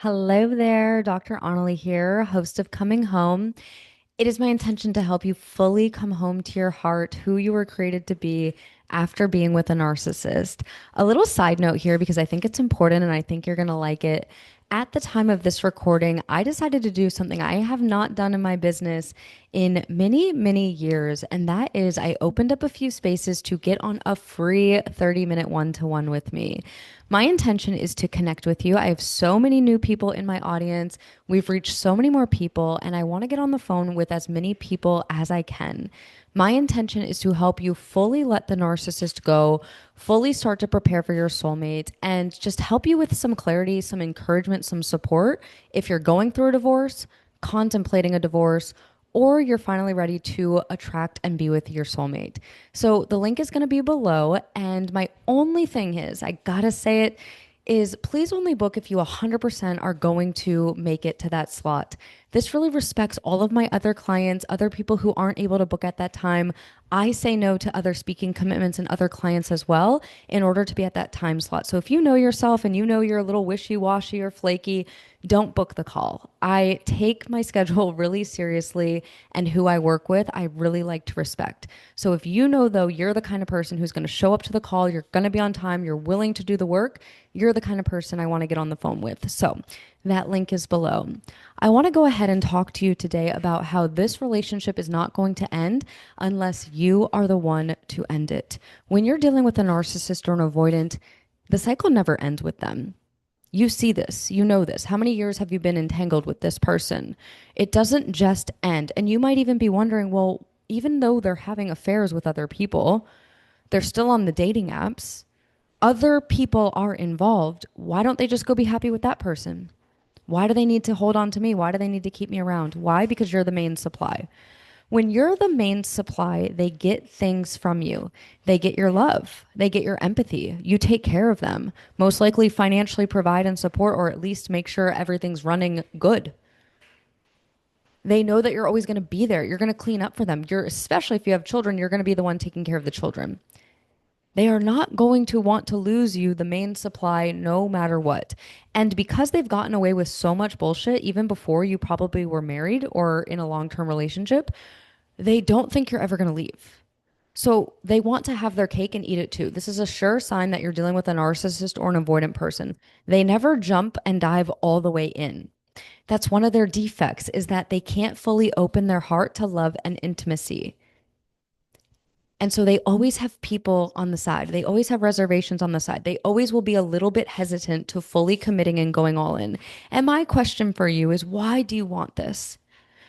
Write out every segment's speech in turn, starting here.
Hello there, Dr. Onalee here, host of Coming Home. It is my intention to help you fully come home to your heart, who you were created to be after being with a narcissist. A little side note here because I think it's important and I think you're going to like it. At the time of this recording, I decided to do something I have not done in my business in many, many years, and that is I opened up a few spaces to get on a free 30-minute one-to-one with me. My intention is to connect with you. I have so many new people in my audience. We've reached so many more people, and I want to get on the phone with as many people as I can. My intention is to help you fully let the narcissist go, fully start to prepare for your soulmate, and just help you with some clarity, some encouragement, some support if you're going through a divorce, contemplating a divorce, or you're finally ready to attract and be with your soulmate. So the link is going to be below. And my only thing is, I gotta say it, is please only book if you 100% are going to make it to that slot. This really respects all of my other clients, other people who aren't able to book at that time. I say no to other speaking commitments and other clients as well in order to be at that time slot. So if you know yourself and you know you're a little wishy-washy or flaky, don't book the call. I take my schedule really seriously and who I work with, I really like to respect. So if you know, though, you're the kind of person who's going to show up to the call, you're going to be on time, you're willing to do the work, you're the kind of person I want to get on the phone with. So that link is below. I want to go ahead and talk to you today about how this relationship is not going to end unless you are the one to end it. When you're dealing with a narcissist or an avoidant, the cycle never ends with them. You see this, you know this. How many years have you been entangled with this person? It doesn't just end. And you might even be wondering, well, even though they're having affairs with other people, they're still on the dating apps. Other people are involved. Why don't they just go be happy with that person? Why do they need to hold on to me? Why do they need to keep me around? Why? Because you're the main supply. When you're the main supply, they get things from you. They get your love. They get your empathy. You take care of them. Most likely financially provide and support, or at least make sure everything's running good. They know that you're always going to be there. You're going to clean up for them. Especially if you have children, you're going to be the one taking care of the children. They are not going to want to lose you, the main supply, no matter what. And because they've gotten away with so much bullshit, even before you probably were married or in a long-term relationship, they don't think you're ever going to leave. So they want to have their cake and eat it too. This is a sure sign that you're dealing with a narcissist or an avoidant person. They never jump and dive all the way in. That's one of their defects is that they can't fully open their heart to love and intimacy. And so they always have people on the side. They always have reservations on the side. They always will be a little bit hesitant to fully committing and going all in. And my question for you is, why do you want this?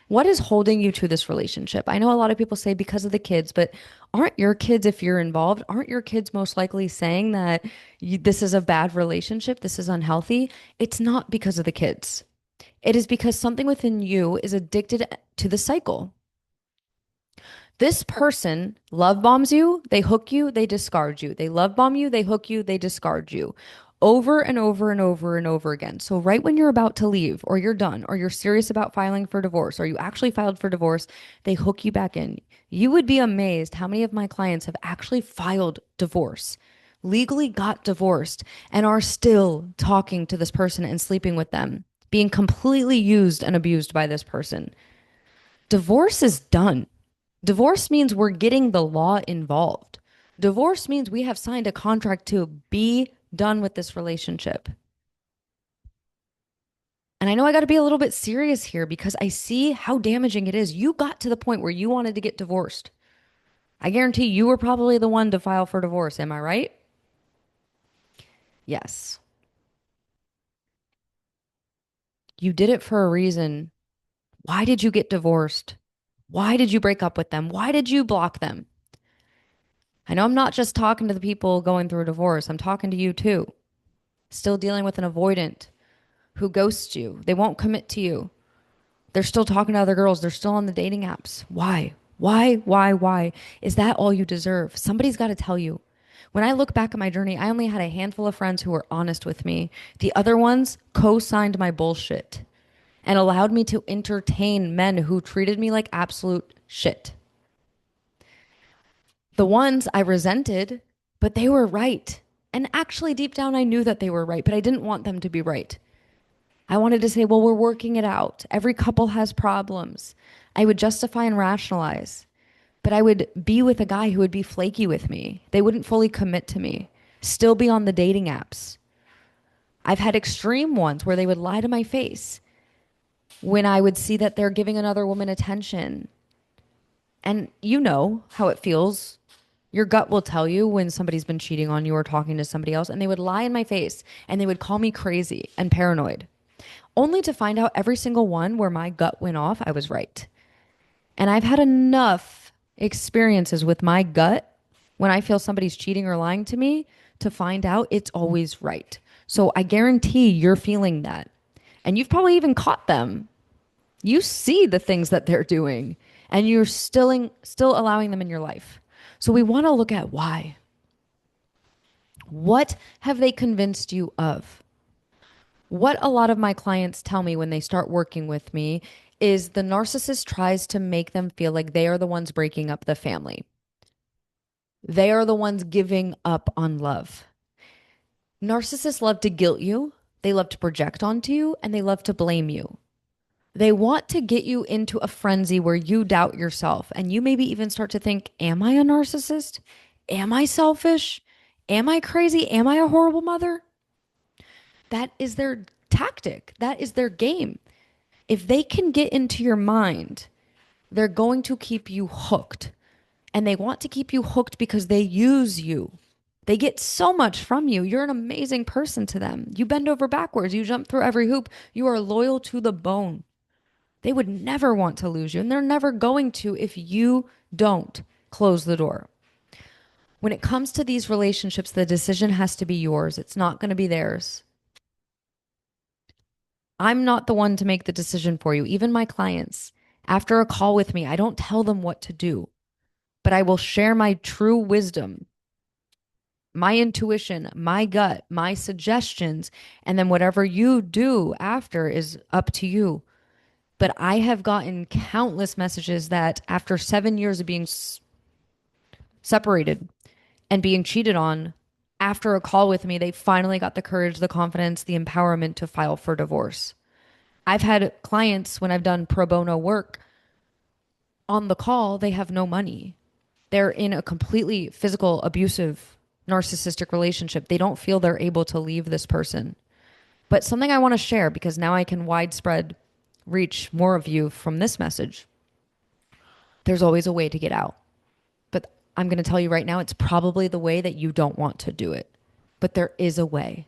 What is holding you to this relationship? I know a lot of people say because of the kids, but aren't your kids, if you're involved, aren't your kids most likely saying that this is a bad relationship? This is unhealthy? It's not because of the kids. It is because something within you is addicted to the cycle. This person love bombs you, they hook you, they discard you. They love bomb you, they hook you, they discard you. Over and over and over and over again. So, right when you're about to leave, or you're done, or you're serious about filing for divorce, or you actually filed for divorce, they hook you back in. You would be amazed how many of my clients have actually filed divorce, legally got divorced, and are still talking to this person and sleeping with them, being completely used and abused by this person. Divorce is done. Divorce means we're getting the law involved. Divorce means we have signed a contract to be done with this relationship. And I know I got to be a little bit serious here because I see how damaging it is. You got to the point where you wanted to get divorced. I guarantee you were probably the one to file for divorce. Am I right? Yes. You did it for a reason. Why did you get divorced? Why did you break up with them? Why did you block them? I know I'm not just talking to the people going through a divorce. I'm talking to you too. Still dealing with an avoidant who ghosts you. They won't commit to you. They're still talking to other girls. They're still on the dating apps. Why? Why? Is that all you deserve? Somebody's got to tell you. When I look back at my journey, I only had a handful of friends who were honest with me. The other ones co-signed my bullshit and allowed me to entertain men who treated me like absolute shit. The ones I resented, but they were right. And actually, deep down, I knew that they were right, but I didn't want them to be right. I wanted to say, well, we're working it out. Every couple has problems. I would justify and rationalize, but I would be with a guy who would be flaky with me. They wouldn't fully commit to me, still be on the dating apps. I've had extreme ones where they would lie to my face when I would see that they're giving another woman attention. And you know how it feels. Your gut will tell you when somebody's been cheating on you or talking to somebody else, and they would lie in my face and they would call me crazy and paranoid, only to find out every single one where my gut went off, I was right. And I've had enough experiences with my gut when I feel somebody's cheating or lying to me to find out it's always right. So I guarantee you're feeling that. And you've probably even caught them. You see the things that they're doing and you're still allowing them in your life. So we want to look at why. What have they convinced you of? What a lot of my clients tell me when they start working with me is the narcissist tries to make them feel like they are the ones breaking up the family. They are the ones giving up on love. Narcissists love to guilt you, they love to project onto you, and they love to blame you. They want to get you into a frenzy where you doubt yourself and you maybe even start to think, am I a narcissist? Am I selfish? Am I crazy? Am I a horrible mother? That is their tactic. That is their game. If they can get into your mind, they're going to keep you hooked. And they want to keep you hooked because they use you. They get so much from you. You're an amazing person to them. You bend over backwards. You jump through every hoop. You are loyal to the bone. They would never want to lose you, and they're never going to if you don't close the door. When it comes to these relationships, the decision has to be yours. It's not going to be theirs. I'm not the one to make the decision for you. Even my clients, after a call with me, I don't tell them what to do, but I will share my true wisdom, my intuition, my gut, my suggestions, and then whatever you do after is up to you. But I have gotten countless messages that after 7 years of being separated and being cheated on, after a call with me, they finally got the courage, the confidence, the empowerment to file for divorce. I've had clients when I've done pro bono work on the call, they have no money. They're in a completely physical, abusive, narcissistic relationship. They don't feel they're able to leave this person. But something I want to share because now I can widespread reach more of you from this message. There's always a way to get out. But I'm going to tell you right now, it's probably the way that you don't want to do it. But there is a way.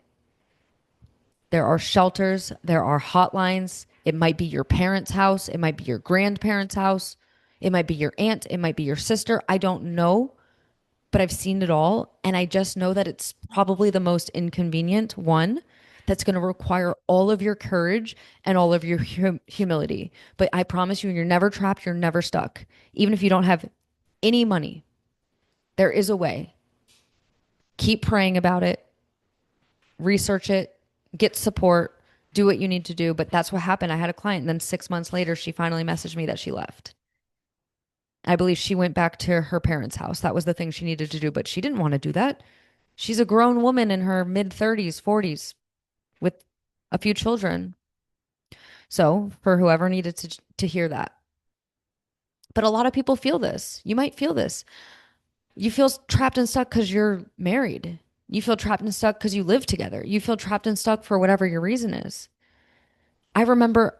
There are shelters, there are hotlines. It might be your parents' house, it might be your grandparents' house, it might be your aunt, it might be your sister. I don't know, but I've seen it all. And I just know that it's probably the most inconvenient one that's going to require all of your courage and all of your humility. But I promise you, you're never trapped, you're never stuck. Even if you don't have any money, there is a way. Keep praying about it, research it, get support, do what you need to do. But that's what happened. I had a client, and then 6 months later, she finally messaged me that she left. I believe she went back to her parents' house. That was the thing she needed to do, but she didn't want to do that. She's a grown woman in her mid 30s, 40s with a few children. So, for whoever needed to hear that. But a lot of people feel this. You might feel this. You feel trapped and stuck because you're married. You feel trapped and stuck because you live together. You feel trapped and stuck for whatever your reason is. I remember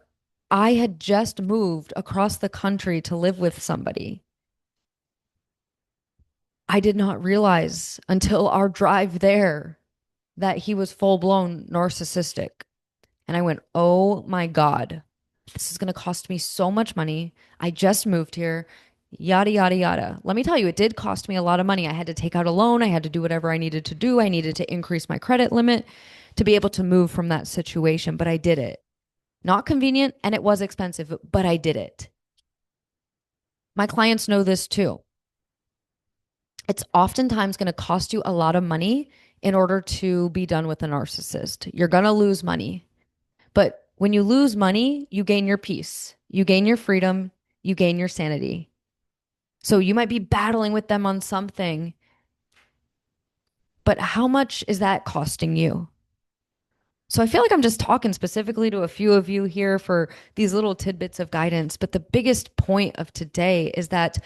I had just moved across the country to live with somebody. I did not realize until our drive there that he was full blown narcissistic. And I went, oh my God, this is going to cost me so much money. I just moved here, yada, yada, yada. Let me tell you, it did cost me a lot of money. I had to take out a loan. I had to do whatever I needed to do. I needed to increase my credit limit to be able to move from that situation. But I did it. Not convenient, and it was expensive, but I did it. My clients know this too. It's oftentimes going to cost you a lot of money in order to be done with a narcissist. You're going to lose money. But when you lose money, you gain your peace, you gain your freedom, you gain your sanity. So you might be battling with them on something, but how much is that costing you? So I feel like I'm just talking specifically to a few of you here for these little tidbits of guidance. But the biggest point of today is that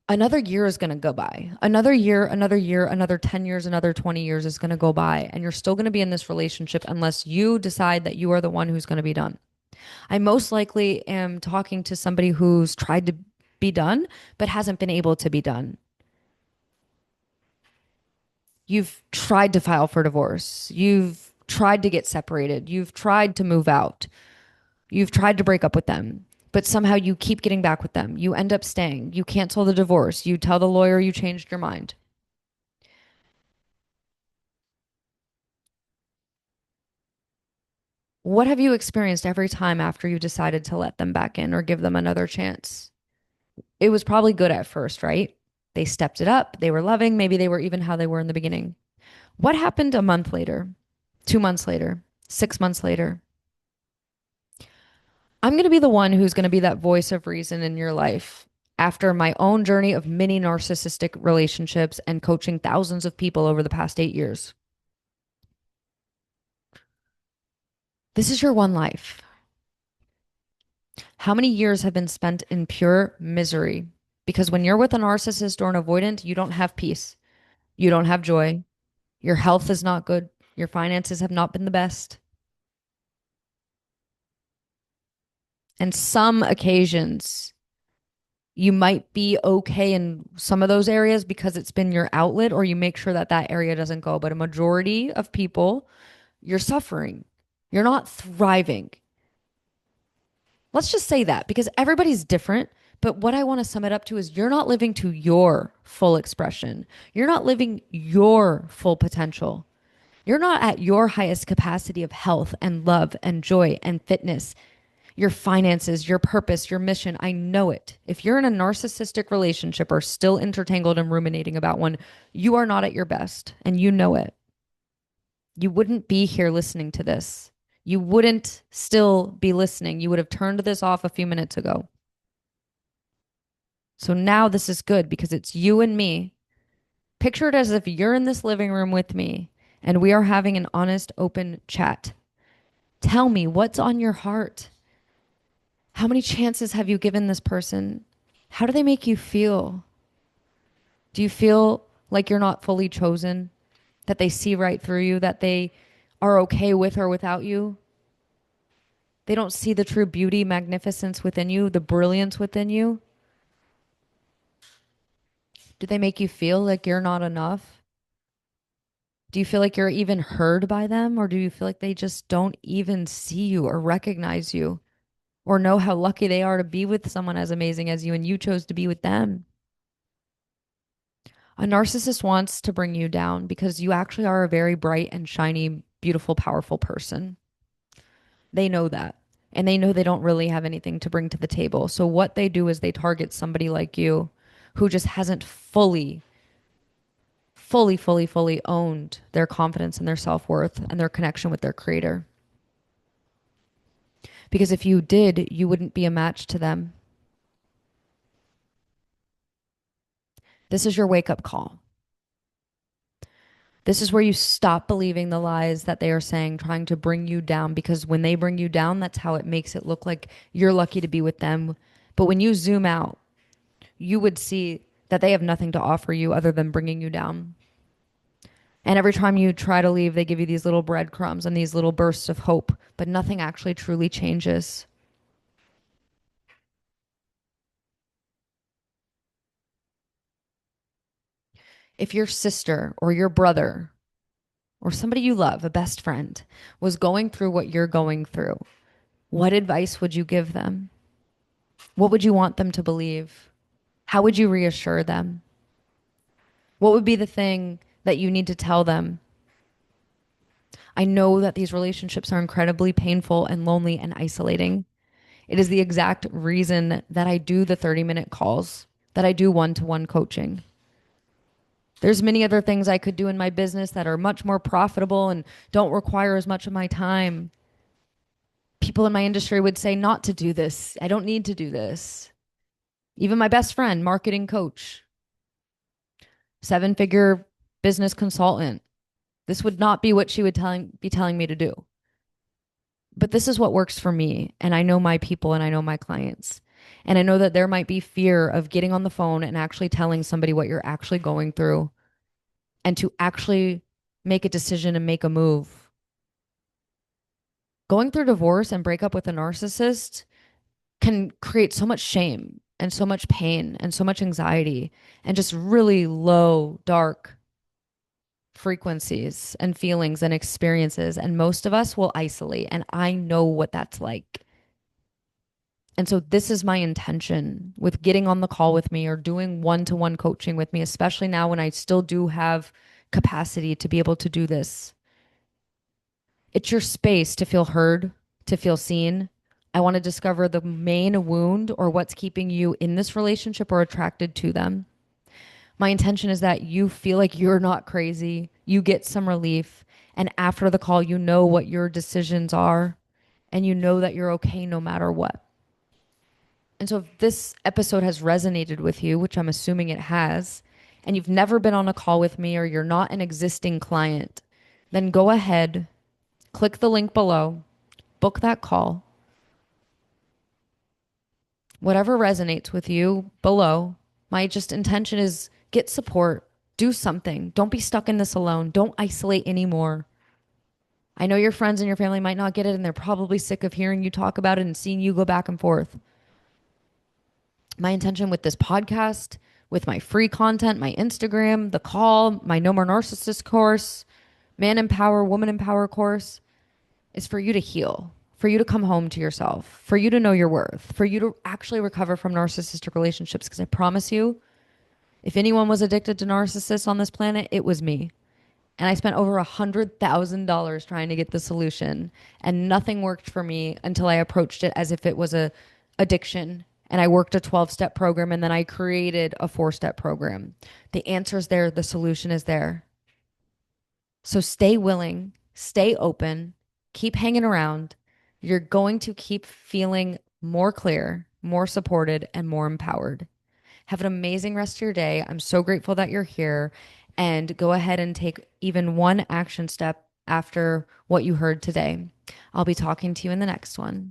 another year is going to go by. Another year, another 10 years, another 20 years is going to go by. And you're still going to be in this relationship unless you decide that you are the one who's going to be done. I most likely am talking to somebody who's tried to be done, but hasn't been able to be done. You've tried to file for divorce. You've tried to get separated. You've tried to move out. You've tried to break up with them, but somehow you keep getting back with them. You end up staying. You cancel the divorce. You tell the lawyer you changed your mind. What have you experienced every time after you decided to let them back in or give them another chance? It was probably good at first, right? They stepped it up. They were loving. Maybe they were even how they were in the beginning. What happened a month later, 2 months later, 6 months later? I'm going to be the one who's going to be that voice of reason in your life after my own journey of many narcissistic relationships and coaching thousands of people over the past 8 years. This is your one life. How many years have been spent in pure misery? Because when you're with a narcissist or an avoidant, you don't have peace. You don't have joy. Your health is not good. Your finances have not been the best. And some occasions, you might be okay in some of those areas because it's been your outlet, or you make sure that that area doesn't go. But a majority of people, you're suffering. You're not thriving. Let's just say that because everybody's different. But what I want to sum it up to is you're not living to your full expression. You're not living your full potential. You're not at your highest capacity of health and love and joy and fitness, your finances, your purpose, your mission. I know it. If you're in a narcissistic relationship or still intertangled and ruminating about one, you are not at your best and you know it. You wouldn't be here listening to this. You wouldn't still be listening. You would have turned this off a few minutes ago. So now this is good because it's you and me. Picture it as if you're in this living room with me and we are having an honest, open chat. Tell me what's on your heart. How many chances have you given this person? How do they make you feel? Do you feel like you're not fully chosen? That they see right through you? That they are okay with or without you? They don't see the true beauty, magnificence within you, the brilliance within you? Do they make you feel like you're not enough? Do you feel like you're even heard by them? Or do you feel like they just don't even see you or recognize you or know how lucky they are to be with someone as amazing as you and you chose to be with them? A narcissist wants to bring you down because you actually are a very bright and shiny, beautiful, powerful person. They know that. And they know they don't really have anything to bring to the table. So what they do is they target somebody like you who just hasn't fully owned their confidence and their self-worth and their connection with their creator. Because if you did, you wouldn't be a match to them. This is your wake-up call. This is where you stop believing the lies that they are saying, trying to bring you down, because when they bring you down, that's how it makes it look like you're lucky to be with them. But when you zoom out, you would see that they have nothing to offer you other than bringing you down. And every time you try to leave, they give you these little breadcrumbs and these little bursts of hope, but nothing actually truly changes. If your sister or your brother or somebody you love, a best friend, was going through what you're going through, what advice would you give them? What would you want them to believe? How would you reassure them? What would be the thing that you need to tell them? I know that these relationships are incredibly painful and lonely and isolating. It is the exact reason that I do the 30-minute calls, that I do one-to-one coaching. There's many other things I could do in my business that are much more profitable and don't require as much of my time. People in my industry would say not to do this. I don't need to do this. Even my best friend, marketing coach, 7-figure business consultant. This would not be what she would be telling me to do. But this is what works for me. And I know my people and I know my clients. And I know that there might be fear of getting on the phone and actually telling somebody what you're actually going through and to actually make a decision and make a move. Going through divorce and break up with a narcissist can create so much shame and so much pain and so much anxiety and just really low, dark frequencies and feelings and experiences. And most of us will isolate. And I know what that's like. And so, this is my intention with getting on the call with me or doing one to one coaching with me, especially now when I still do have capacity to be able to do this. It's your space to feel heard, to feel seen. I want to discover the main wound or what's keeping you in this relationship or attracted to them. My intention is that you feel like you're not crazy, you get some relief, and after the call, you know what your decisions are, and you know that you're okay no matter what. And so, if this episode has resonated with you, which I'm assuming it has, and you've never been on a call with me or you're not an existing client, then go ahead, click the link below, book that call. Whatever resonates with you below, my just intention is get support, do something. Don't be stuck in this alone. Don't isolate anymore. I know your friends and your family might not get it, and they're probably sick of hearing you talk about it and seeing you go back and forth. My intention with this podcast, with my free content, my Instagram, the call, my No More Narcissist course, Man Empower, Woman Empower course, is for you to heal, for you to come home to yourself, for you to know your worth, for you to actually recover from narcissistic relationships. Because I promise you, if anyone was addicted to narcissists on this planet, it was me. And I spent over $100,000 trying to get the solution, and nothing worked for me until I approached it as if it was a addiction. And I worked a 12-step program, and then I created a 4-step program. The answer's there. The solution is there. So stay willing, stay open, keep hanging around. You're going to keep feeling more clear, more supported, and more empowered. Have an amazing rest of your day. I'm so grateful that you're here. And go ahead and take even one action step after what you heard today. I'll be talking to you in the next one.